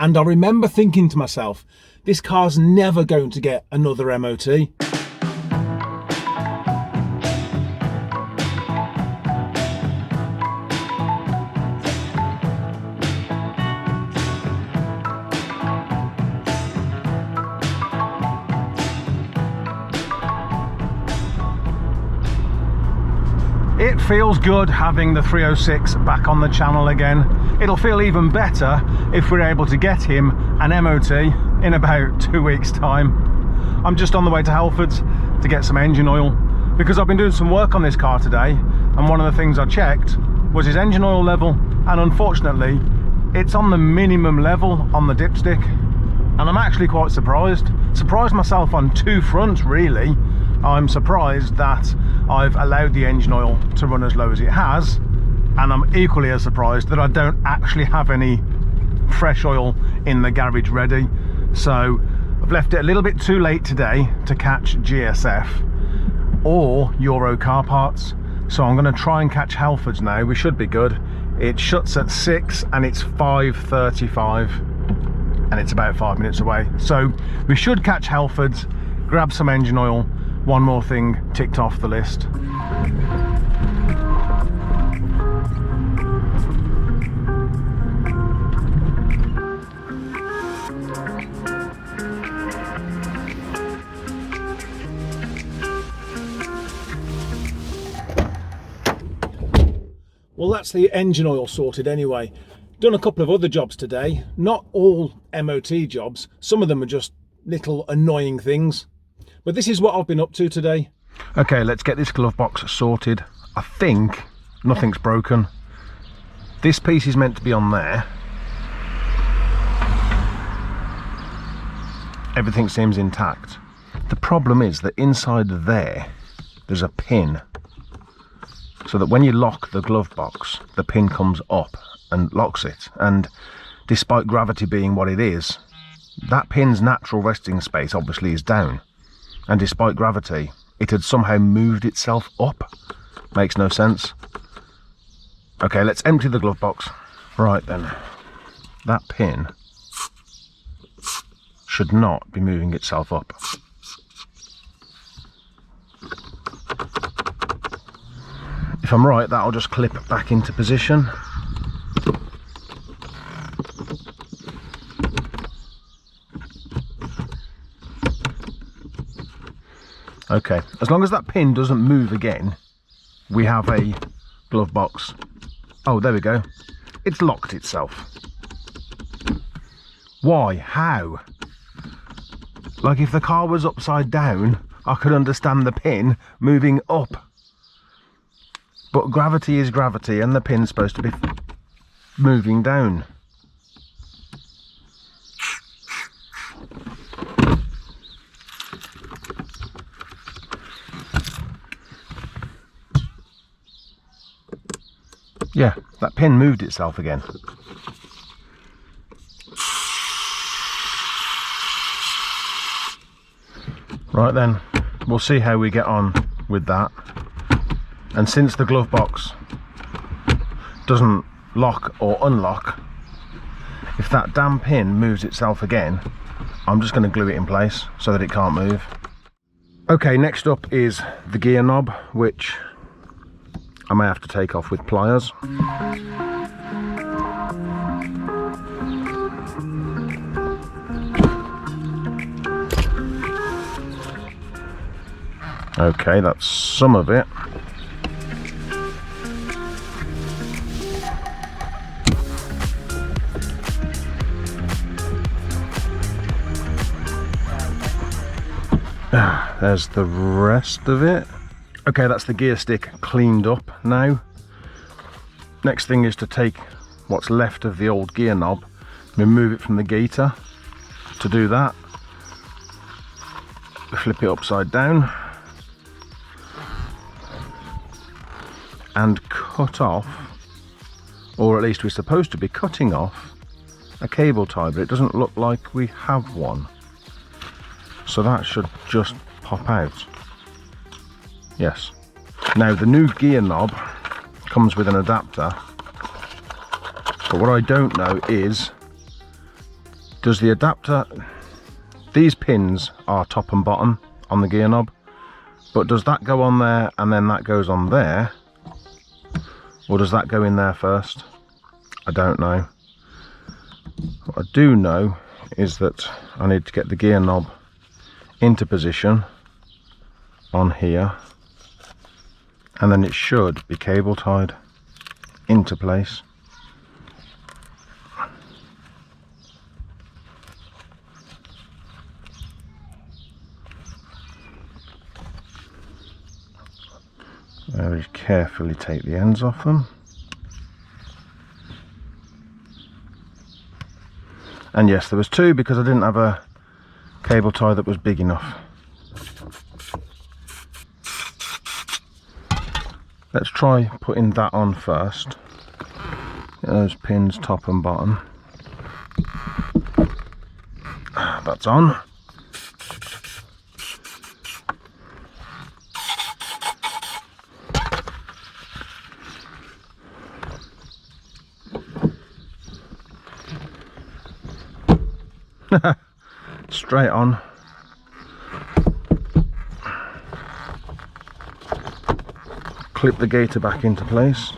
And I remember thinking to myself, this car's never going to get another MOT. It feels good having the 306 back on the channel again. It'll feel even better if we're able to get him an MOT in about 2 weeks' time. I'm just on the way to Halfords to get some engine oil because I've been doing some work on this car today, and one of the things I checked was his engine oil level, and unfortunately it's on the minimum level on the dipstick, and I'm actually quite surprised myself on two fronts really. I'm surprised that I've allowed the engine oil to run as low as it has, and I'm equally as surprised that I don't actually have any fresh oil in the garage ready. So I've left it a little bit too late today to catch GSF or Euro car parts, so I'm going to try and catch Halfords now. We should be good. It shuts at 6 and it's 5:35 and it's about 5 minutes away, so we should catch Halfords, grab some engine oil. One more thing ticked off the list. Well, that's the engine oil sorted anyway. Done a couple of other jobs today. Not all MOT jobs. Some of them are just little annoying things. But this is what I've been up to today. Okay, let's get this glove box sorted. I think nothing's broken. This piece is meant to be on there. Everything seems intact. The problem is that inside there's a pin, so that when you lock the glove box, the pin comes up and locks it. And despite gravity being what it is, that pin's natural resting space obviously is down. And despite gravity, it had somehow moved itself up. Makes no sense. Okay, let's empty the glove box. Right then, that pin should not be moving itself up. If I'm right, that'll just clip back into position. Okay, as long as that pin doesn't move again, we have a glove box. Oh, there we go. It's locked itself. Why? How? Like, if the car was upside down, I could understand the pin moving up. But gravity is gravity, and the pin's supposed to be moving down. Yeah, that pin moved itself again. Right then, we'll see how we get on with that. And since the glove box doesn't lock or unlock, if that damn pin moves itself again, I'm just going to glue it in place so that it can't move. Okay, next up is the gear knob, which I may have to take off with pliers. Okay, that's some of it. There's the rest of it. Okay, that's the gear stick cleaned up now. Next thing is to take what's left of the old gear knob, remove it from the gaiter. To do that, flip it upside down and cut off, or at least we're supposed to be cutting off, a cable tie, but it doesn't look like we have one. So that should just pop out. Yes. Now the new gear knob comes with an adapter, but what I don't know is Does the adapter, these pins are top and bottom on the gear knob, but does that go on there and then that goes on there, or does that go in there first? I don't know. What I do know is that I need to get the gear knob into position on here, and then it should be cable tied into place. Very carefully take the ends off them. And yes, there was two because I didn't have a cable tie that was big enough. Let's try putting that on first. Get those pins top and bottom. That's on. Straight on. Clip the gaiter back into place.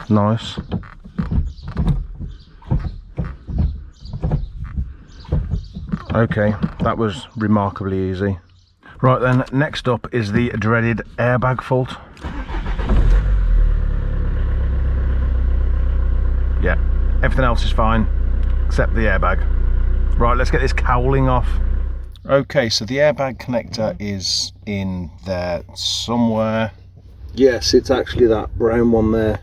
Nice. Okay, that was remarkably easy. Right then, next up is the dreaded airbag fault. Yeah, everything else is fine except the airbag. Right, let's get this cowling off. Okay, so the airbag connector is in there somewhere. Yes, it's actually that brown one there.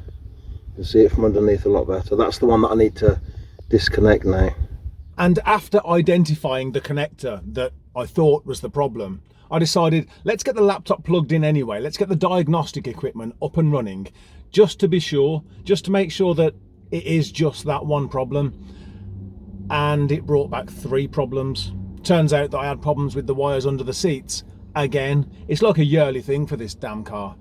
You can see it from underneath a lot better. That's the one that I need to disconnect now. And after identifying the connector that I thought was the problem, I decided, let's get the laptop plugged in anyway. Let's get the diagnostic equipment up and running, just to be sure, just to make sure that it is just that one problem. And it brought back 3 problems. Turns out that I had problems with the wires under the seats. Again, it's like a yearly thing for this damn car.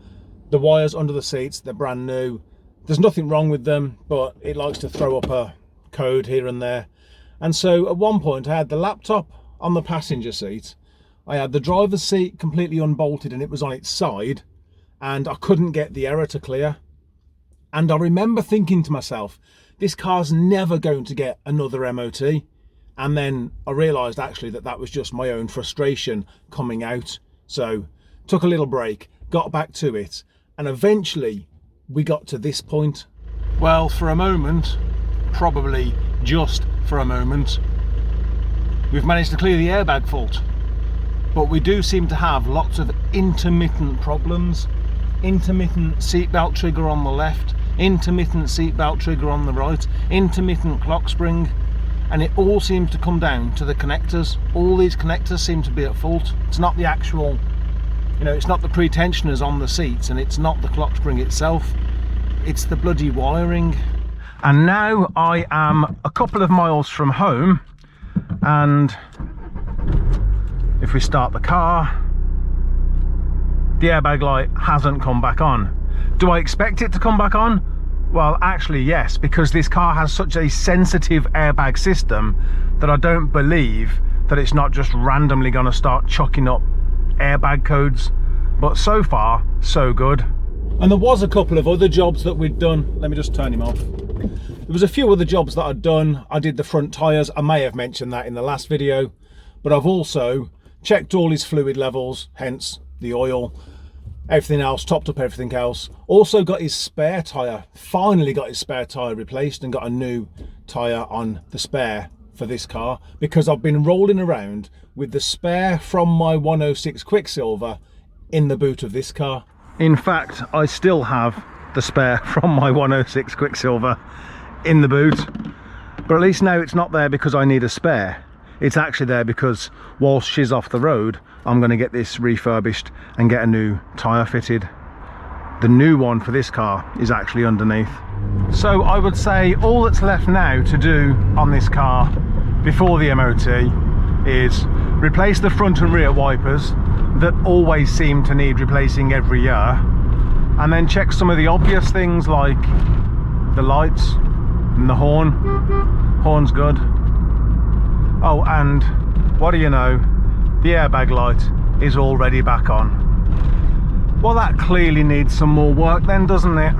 The wires under the seats, they're brand new. There's nothing wrong with them, but it likes to throw up a code here and there. And so at one point I had the laptop on the passenger seat. I had the driver's seat completely unbolted and it was on its side, and I couldn't get the error to clear. And I remember thinking to myself, this car's never going to get another MOT. And then I realised actually that that was just my own frustration coming out. So took a little break, got back to it, and eventually we got to this point. Well, for a moment, probably just for a moment, we've managed to clear the airbag fault. But we do seem to have lots of intermittent problems. Intermittent seatbelt trigger on the left, intermittent seatbelt trigger on the right, intermittent clock spring, and it all seems to come down to the connectors. All these connectors seem to be at fault. It's not the actual, it's not the pre-tensioners on the seats, and it's not the clock spring itself, it's the bloody wiring. And now I am a couple of miles from home, and if we start the car, the airbag light hasn't come back on. Do I expect it to come back on? Well, actually yes, because this car has such a sensitive airbag system that I don't believe that it's not just randomly going to start chucking up airbag codes. But so far, so good. And there was a couple of other jobs that we'd done. Let me just turn him off. There was a few other jobs that I'd done. I did the front tyres. I may have mentioned that in the last video, but I've also checked all his fluid levels, hence the oil, everything else, topped up everything else. Also got his spare tyre, finally got his spare tyre replaced and got a new tyre on the spare for this car, because I've been rolling around with the spare from my 106 Quiksilver in the boot of this car. In fact, I still have the spare from my 106 Quiksilver in the boot, but at least now it's not there because I need a spare. It's actually there because whilst she's off the road, I'm going to get this refurbished and get a new tyre fitted. The new one for this car is actually underneath. So I would say all that's left now to do on this car before the MOT is replace the front and rear wipers that always seem to need replacing every year, and then check some of the obvious things like the lights, And the horn's good. Oh, and what do you know, the airbag light is already back on. Well, that clearly needs some more work then, doesn't it?